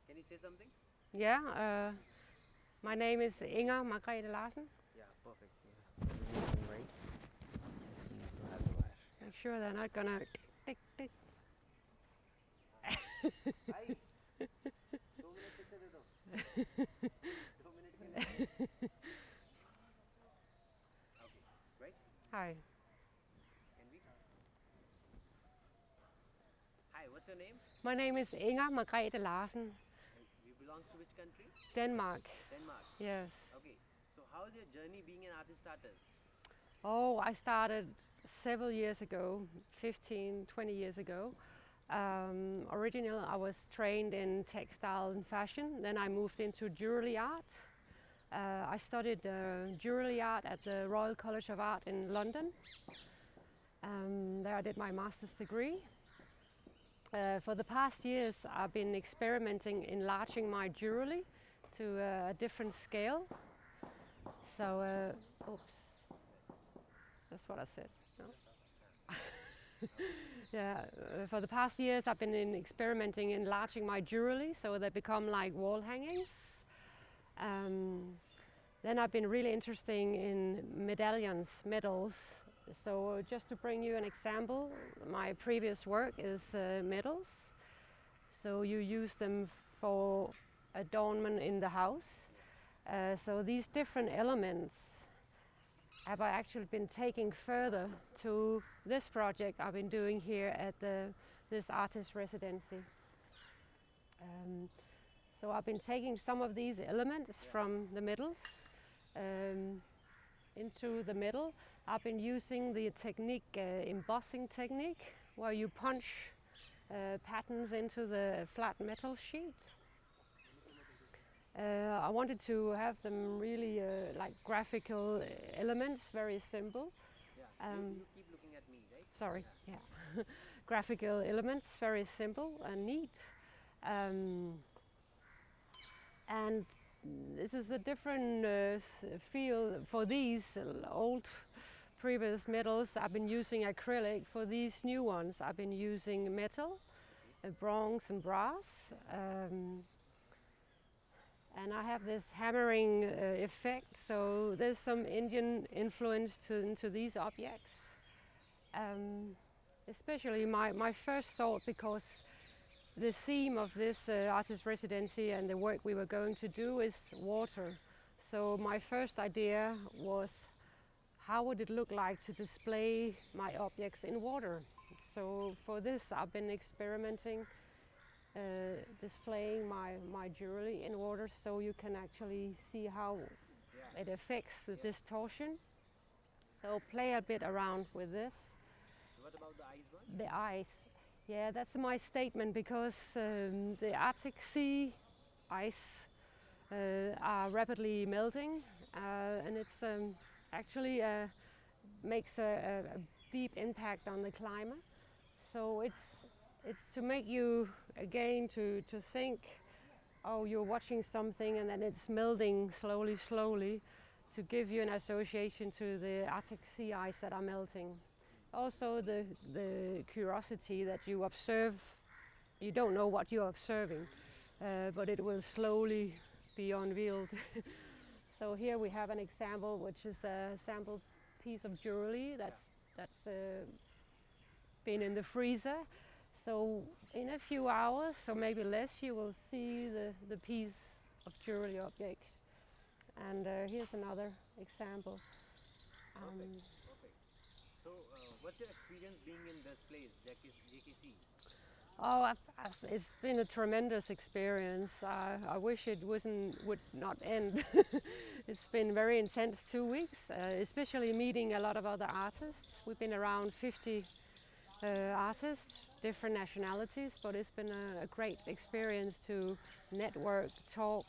Can you say something? Yeah, my name is Inger Margrethe Larsen. Yeah, perfect. Yeah. Right. Just need to have the wire. Make sure they're not gonna tick tick. भाई 2 minute पीछे दे दो 2 minute के लिए okay right Hi, can we hi what's your name my name is Inger Margrethe Larsen, you belongs to which country Denmark. Denmark Yes. okay so how's your journey being an artist artist Oh, I started several years ago, 15, 20 years ago. Originally, I was trained in textile and fashion. Then I moved into jewelry art. I studied jewelry art at the Royal College of Art in London. There I did my master's degree. For the past years, I've been experimenting enlarging my jewelry to a different scale. So, oops, that's what I said. No? Yeah, for the past years, I've been experimenting enlarging my jewelry so they become like wall hangings. Then I've been really interested in medallions, medals. So just to bring you an example, my previous work is medals. So you use them for adornment in the house. So these different elements have I actually been taking further to this project I've been doing here at this artist residency. So I've been taking some of these elements from the medals um, into the metal. I've been using the technique, embossing technique, where you punch patterns into the flat metal sheet. I wanted to have them really like graphical elements, very simple. yeah you keep looking at me right Sorry, yeah. Graphical elements, very simple and neat. Um, and this is a different feel for these old previous metals. I've been using acrylic. For these new ones, I've been using metal, okay bronze and brass. And I have this hammering effect, so there's some Indian influence into these objects. Um, Especially my first thought, because the theme of this artist residency and the work we were going to do is water. So my first idea was, how would it look like to display my objects in water? So for this I've been experimenting displaying my jewelry in water, so you can actually see how yeah it affects the distortion. So play a bit around with this. what about the eyes one The ice, yeah, that's my statement, because the Arctic Sea ice are rapidly melting, and it's actually makes a deep impact on the climate. So it's to make you again to think, oh, you're watching something and then it's melting slowly, slowly, to give you an association to the Arctic sea ice that are melting. Also the curiosity that you observe, you don't know what you're observing, but it will slowly be unveiled. So here we have an example, which is a sample piece of jewelry that's been in the freezer. So in a few hours, or maybe less, you will see the piece of jewelry object. And here's another example. perfect perfect so what's your experience being in this place JKC Oh, it's been a tremendous experience. I wish it would not end. It's been very intense 2 weeks, especially meeting a lot of other artists. We've been around 50 artists, different nationalities, but it's been a great experience to network, talk,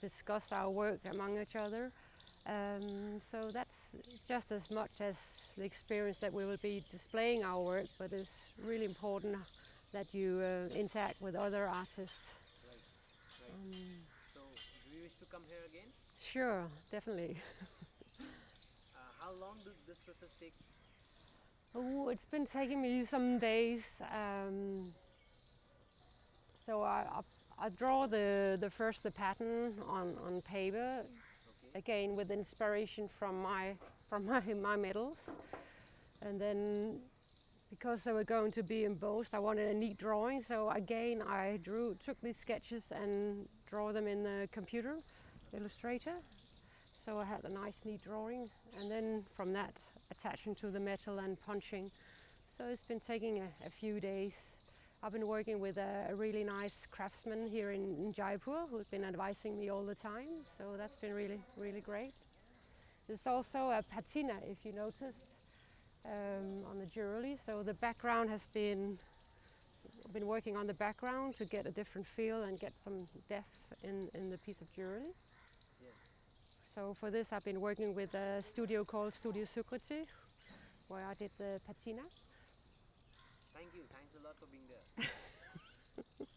discuss our work among each other. So that's just as much as the experience that we will be displaying our work, but it's really important that you interact with other artists. right right so do you wish to come here again Sure, definitely. how long do this process takes Oh, it's been taking me some days. So I draw the first the pattern on paper, Okay. again with inspiration from my medals, and then because they were going to be embossed, I wanted a neat drawing. So again, I took these sketches and draw them in the computer illustrator. So I had a nice neat drawing, and then from that attaching to the metal and punching. So it's been taking a few days. I've been working with a really nice craftsman here in Jaipur who's been advising me all the time. So that's been really, really great. There's also a patina, if you noticed, on the jewelry. So the background has been, I've been working on the background to get a different feel and get some depth in the piece of jewelry. Yes. So for this I've been working with a studio called Studio Sukriti, where I did the patina. Thank you. Thanks a lot for being there.